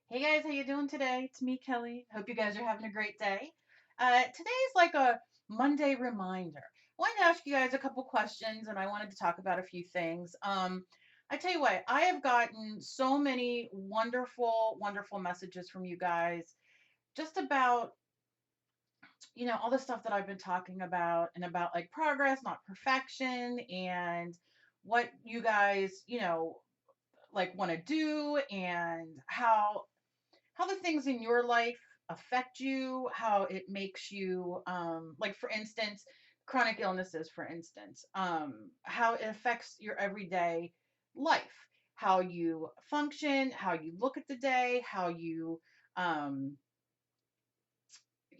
Hey guys, how you doing today? It's me, Kelly. Hope you guys are having a great day. Today's like a Monday reminder. I wanted to ask you guys a couple questions, and I wanted to talk about a few things. I tell you what, I have gotten so many wonderful, wonderful messages from you guys just about, all the stuff that I've been talking about and about like progress, not perfection, and what you guys, like want to do and how the things in your life affect you, how it makes you, like for instance, chronic illnesses, for instance, how it affects your everyday life, how you function, how you look at the day, how you, um,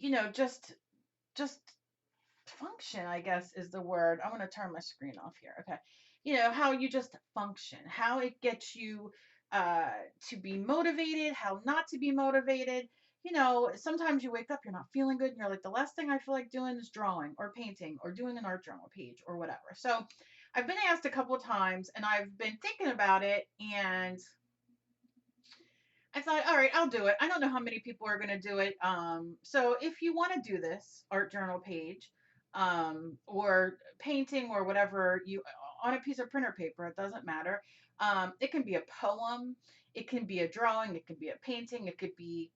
just function, I guess is the word. I'm going to turn my screen off here. Okay. How you just function, how it gets you uh, to be motivated, how not to be motivated. Sometimes you wake up, you're not feeling good, and you're like, the last thing I feel like doing is drawing or painting or doing an art journal page or whatever. So I've been asked a couple of times and I've been thinking about it, and I thought, all right, I'll do it. I don't know how many people are going to do it. So if you want to do this art journal page, or painting or whatever you on a piece of printer paper, it doesn't matter. It can be a poem, it can be a drawing, it can be a painting, it could be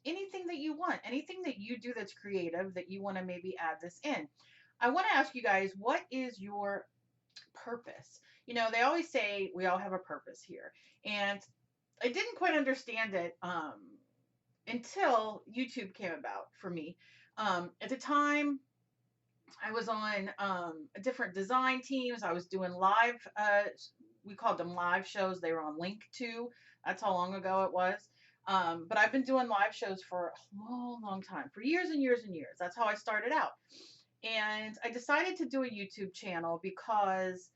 anything that you want, anything that you do that's creative that you want to maybe add this in. I want to ask you guys, what is your purpose? They always say we all have a purpose here. And I didn't quite understand it until YouTube came about for me. At the time, I was on different design teams. I was doing live, we called them live shows. They were on Link 2. That's how long ago it was. But I've been doing live shows for a long, long time, for years and years and years. That's how I started out. And I decided to do a YouTube channel because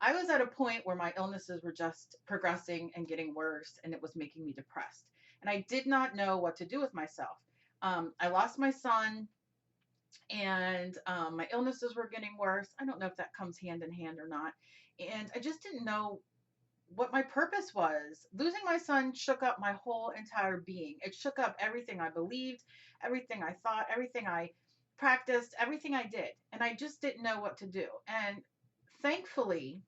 I was at a point where my illnesses were just progressing and getting worse, and it was making me depressed. And I did not know what to do with myself. I lost my son, and my illnesses were getting worse. I don't know if that comes hand in hand or not. And I just didn't know what my purpose was. Losing my son shook up my whole entire being. It shook up everything I believed, everything I thought, everything I practiced, everything I did. And I just didn't know what to do. And thankfully,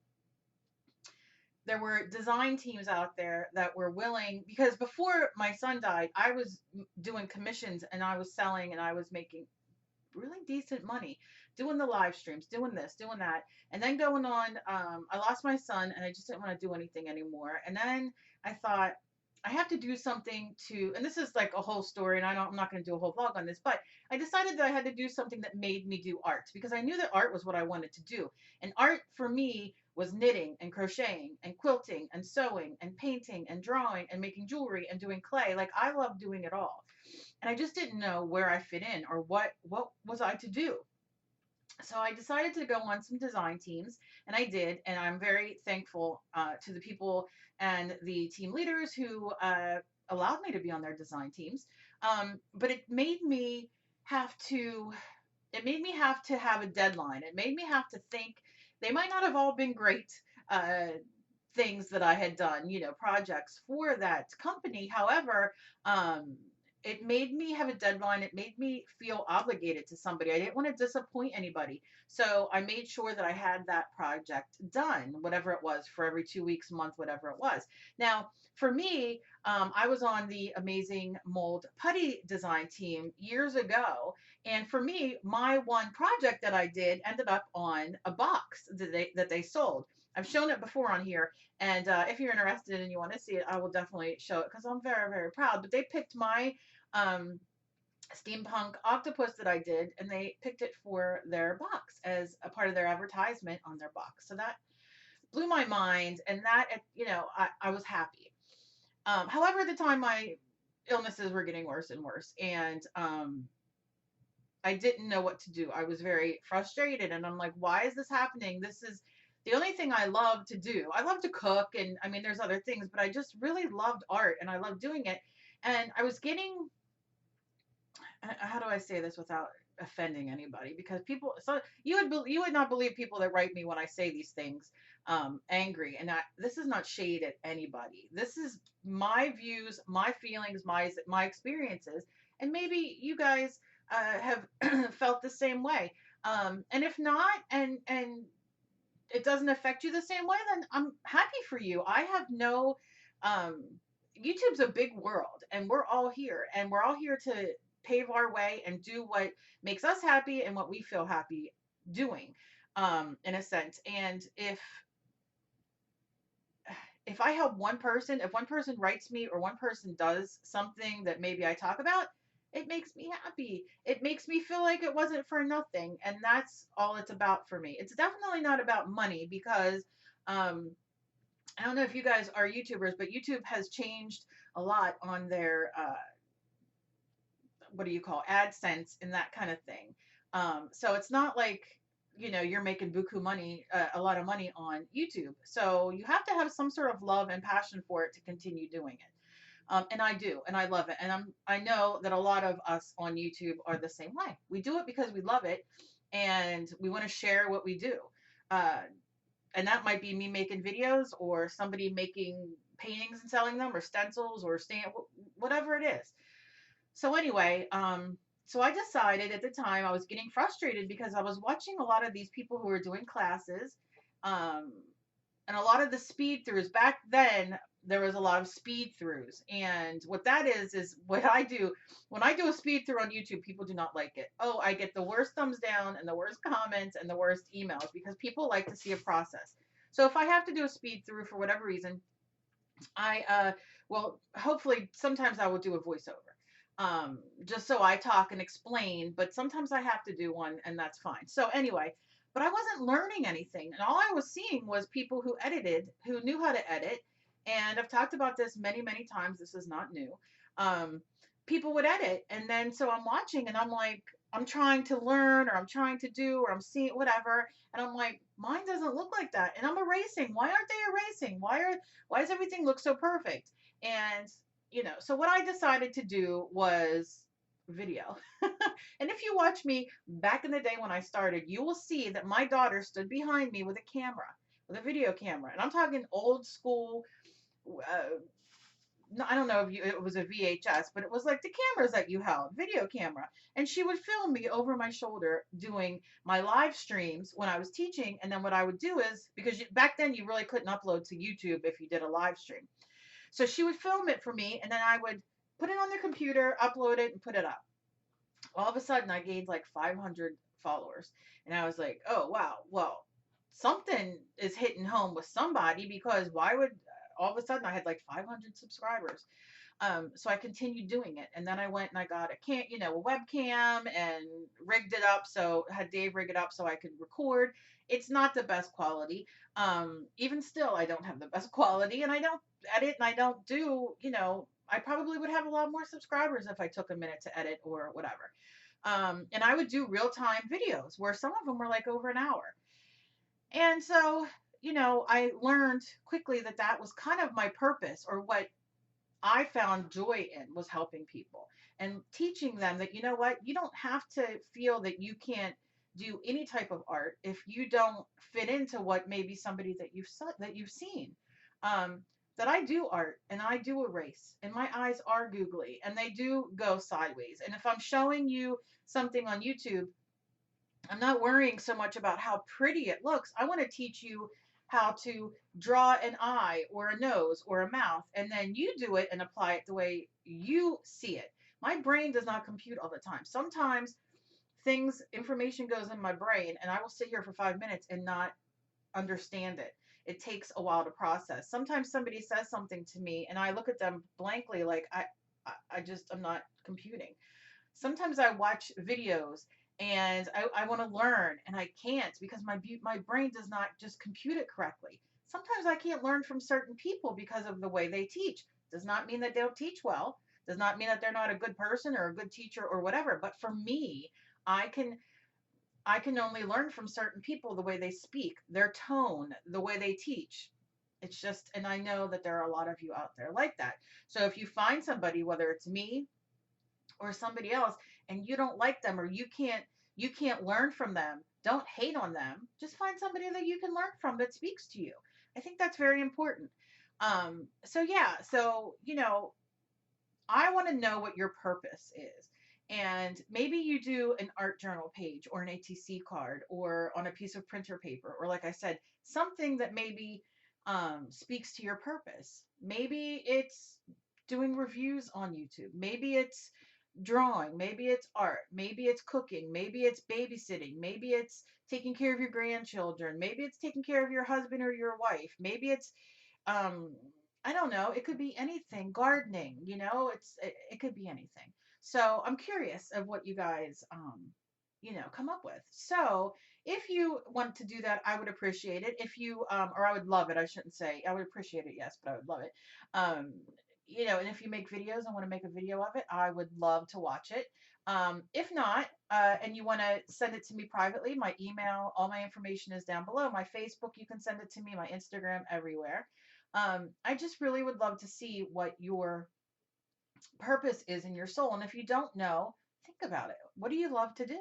there were design teams out there that were willing, because before my son died, I was doing commissions and I was selling and I was making really decent money doing the live streams, doing this, doing that. And then going on, I lost my son and I just didn't want to do anything anymore. And then I thought, I have to do something to, and this is like a whole story, and I'm not going to do a whole vlog on this, but I decided that I had to do something that made me do art, because I knew that art was what I wanted to do. And art for me was knitting and crocheting and quilting and sewing and painting and drawing and making jewelry and doing clay. Like I love doing it all. And I just didn't know where I fit in or what was I to do. So I decided to go on some design teams, and I did, and I'm very thankful to the people and the team leaders who allowed me to be on their design teams. But have to it made me have to have a deadline. It made me have to think. They might not have all been great uh, things that I had done, projects for that company. However, um, it made me have a deadline. It made me feel obligated to somebody. I didn't want to disappoint anybody. So I made sure that I had that project done, whatever it was, for every 2 weeks, month, whatever it was. Now, for me, I was on the Amazing Mold Putty design team years ago. And for me, my one project that I did ended up on a box that they sold. I've shown it before on here, and if you're interested and you want to see it, I will definitely show it because I'm very, very proud. But they picked my um, steampunk octopus that I did, and they picked it for their box as a part of their advertisement on their box. So that blew my mind, and that, I was happy. However, at the time, my illnesses were getting worse and worse, and I didn't know what to do. I was very frustrated, and I'm like, why is this happening? This is the only thing I love to do. I love to cook, and I mean, there's other things, but I just really loved art and I love doing it. And I was getting, how do I say this without offending anybody, because people, so you would not believe people that write me when I say these things, angry. And this is not shade at anybody. This is my views, my feelings, my experiences, and maybe you guys have felt the same way. And if not, and it doesn't affect you the same way, then I'm happy for you. I have no, um, YouTube's a big world, and we're all here to pave our way and do what makes us happy and what we feel happy doing, in a sense. And if I help one person, if one person writes me or one person does something that maybe I talk about, it makes me happy. It makes me feel like it wasn't for nothing. And that's all it's about for me. It's definitely not about money, because um, I don't know if you guys are YouTubers, but YouTube has changed a lot on their, what do you call, AdSense and that kind of thing. So it's not like, you're making buku money, a lot of money on YouTube. So you have to have some sort of love and passion for it to continue doing it. And I do, and I love it. And I know that a lot of us on YouTube are the same way. We do it because we love it, and we want to share what we do. Uh, and that might be me making videos, or somebody making paintings and selling them, or stencils, or whatever it is. So anyway, so I decided at the time, I was getting frustrated because I was watching a lot of these people who were doing classes, um, and a lot of the speed throughs. Back then, there was a lot of speed throughs, and what that is what I do when I do a speed through on YouTube. People do not like it. Oh, I get the worst thumbs down and the worst comments and the worst emails, because people like to see a process. So if I have to do a speed through for whatever reason, I well, hopefully sometimes I will do a voiceover, just so I talk and explain, but sometimes I have to do one, and that's fine. So anyway, but I wasn't learning anything, and all I was seeing was people who edited, who knew how to edit. And I've talked about this many, many times. This is not new. um, People would edit, and then so I'm watching, and I'm like, I'm trying to learn, or I'm trying to do, or I'm seeing whatever, and I'm like, mine doesn't look like that, and I'm erasing. Why aren't they erasing? Why does everything look so perfect? And so what I decided to do was video. And if you watch me back in the day when I started, you will see that my daughter stood behind me with a camera, with a video camera, and I'm talking old school. Uh, no, I don't know if it was a VHS, but it was like the cameras that you held, video camera. And she would film me over my shoulder doing my live streams when I was teaching. And then what I would do is, because back then you really couldn't upload to YouTube if you did a live stream. So she would film it for me, and then I would put it on the computer, upload it, and put it up. All of a sudden, I gained like 500 followers. And I was like, oh, wow, well, something is hitting home with somebody, because why would all of a sudden I had like 500 subscribers? So I continued doing it, and then I went and I got a webcam, and rigged it up. So had Dave rig it up so I could record. It's not the best quality. Even still, I don't have the best quality, and I don't edit, and I don't do. I probably would have a lot more subscribers if I took a minute to edit or whatever. And I would do real time videos where some of them were like over an hour. And so, I learned quickly that that was kind of my purpose, or what I found joy in, was helping people and teaching them that, what, you don't have to feel that you can't do any type of art if you don't fit into what maybe somebody that you've seen. Um, that I do art, and I do erase, and my eyes are googly, and they do go sideways. And if I'm showing you something on YouTube, I'm not worrying so much about how pretty it looks. I want to teach you how to draw an eye or a nose or a mouth, and then you do it and apply it the way you see it. My brain does not compute all the time. Sometimes information goes in my brain, and I will sit here for 5 minutes and not understand it. It takes a while to process. Sometimes somebody says something to me, and I look at them blankly, like I'm not computing. Sometimes I watch videos, and I want to learn, and I can't, because my brain does not just compute it correctly. Sometimes I can't learn from certain people because of the way they teach. Does not mean that they don't teach well. Does not mean that they're not a good person or a good teacher or whatever. But for me, I can I can only learn from certain people, the way they speak, their tone, the way they teach. It's just, and I know that there are a lot of you out there like that. So if you find somebody, whether it's me or somebody else, and you don't like them, or you can't learn from them, don't hate on them. Just find somebody that you can learn from that speaks to you. I think that's very important. So yeah, so I want to know what your purpose is. And maybe you do an art journal page or an ATC card or on a piece of printer paper, or like I said, something that maybe speaks to your purpose. Maybe it's doing reviews on YouTube. Maybe it's drawing. Maybe it's art. Maybe it's cooking. Maybe it's babysitting. Maybe it's taking care of your grandchildren. Maybe it's taking care of your husband or your wife. Maybe it's um I don't know, it could be anything. Gardening, it could be anything. So I'm curious of what you guys come up with. So if you want to do that, I would appreciate it. If you or I would love it, I shouldn't say I would appreciate it, yes, but I would love it. um and if you make videos and want to make a video of it, I would love to watch it. If not, and you want to send it to me privately, my email, all my information is down below. My Facebook, you can send it to me, my Instagram, everywhere. I just really would love to see what your purpose is in your soul. And if you don't know, think about it. What do you love to do?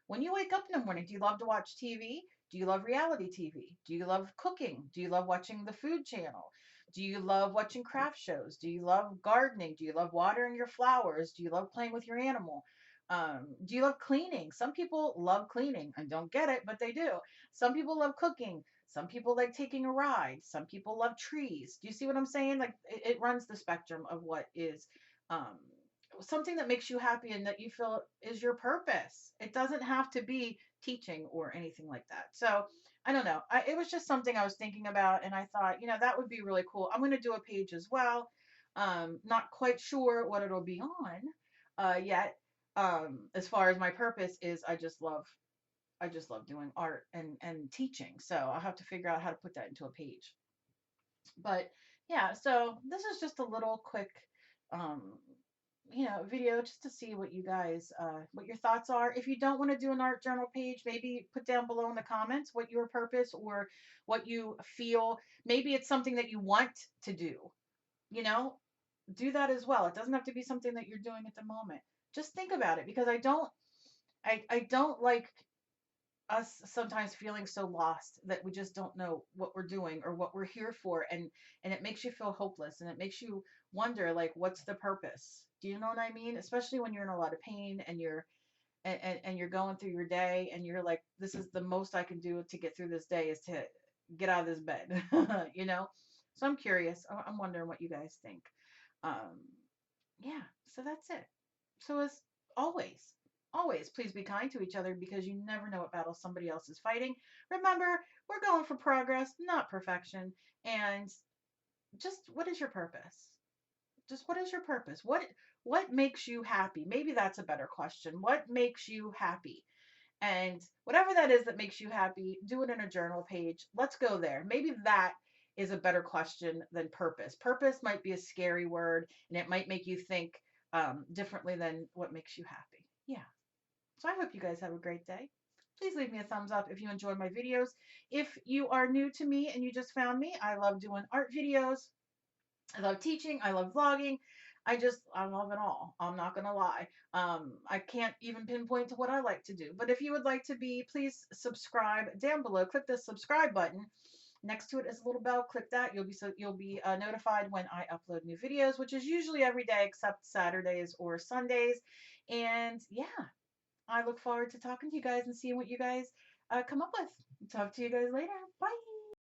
When you wake up in the morning, do you love to watch TV? Do you love reality TV? Do you love cooking? Do you love watching the Food Channel? Do you love watching craft shows? Do you love gardening? Do you love watering your flowers? Do you love playing with your animal? Do you love cleaning? Some people love cleaning. I don't get it, but they do. Some people love cooking. Some people like taking a ride. Some people love trees. Do you see what I'm saying? Like it runs the spectrum of what is um, something that makes you happy and that you feel is your purpose. It doesn't have to be teaching or anything like that. So I don't know. It was just something I was thinking about, and I thought, that would be really cool. I'm going to do a page as well. Not quite sure what it'll be on yet. As far as my purpose is, I just love doing art and teaching. So I'll have to figure out how to put that into a page. But yeah, so this is just a little quick um video just to see what you guys what your thoughts are. If you don't want to do an art journal page, maybe put down below in the comments what your purpose or what you feel. Maybe it's something that you want to do. You know, do that as well. It doesn't have to be something that you're doing at the moment. Just think about it, because I don't like us sometimes feeling so lost that we just don't know what we're doing or what we're here for, and it makes you feel hopeless, and it makes you wonder, like, what's the purpose? Do you know what I mean? Especially when you're in a lot of pain and you're going through your day and you're like, this is the most I can do to get through this day is to get out of this bed. So I'm curious. I'm wondering what you guys think. um yeah, so that's it. So as always, always please be kind to each other, because you never know what battle somebody else is fighting. Remember, we're going for progress, not perfection. And just, what is your purpose? Just, what is your purpose? What makes you happy? Maybe that's a better question. What makes you happy? And whatever that is that makes you happy, do it in a journal page. Let's go there. Maybe that is a better question than purpose. Purpose might be a scary word, and it might make you think differently than what makes you happy. Yeah. So I hope you guys have a great day. Please leave me a thumbs up if you enjoy my videos. If you are new to me and you just found me, I love doing art videos. I love teaching. I love vlogging. I love it all. I'm not going to lie. I can't even pinpoint to what I like to do. But if you would like to be, please subscribe down below. Click the subscribe button. Next to it is a little bell. Click that. You'll be notified when I upload new videos, which is usually every day except Saturdays or Sundays. And yeah, I look forward to talking to you guys and seeing what you guys come up with. Talk to you guys later. Bye.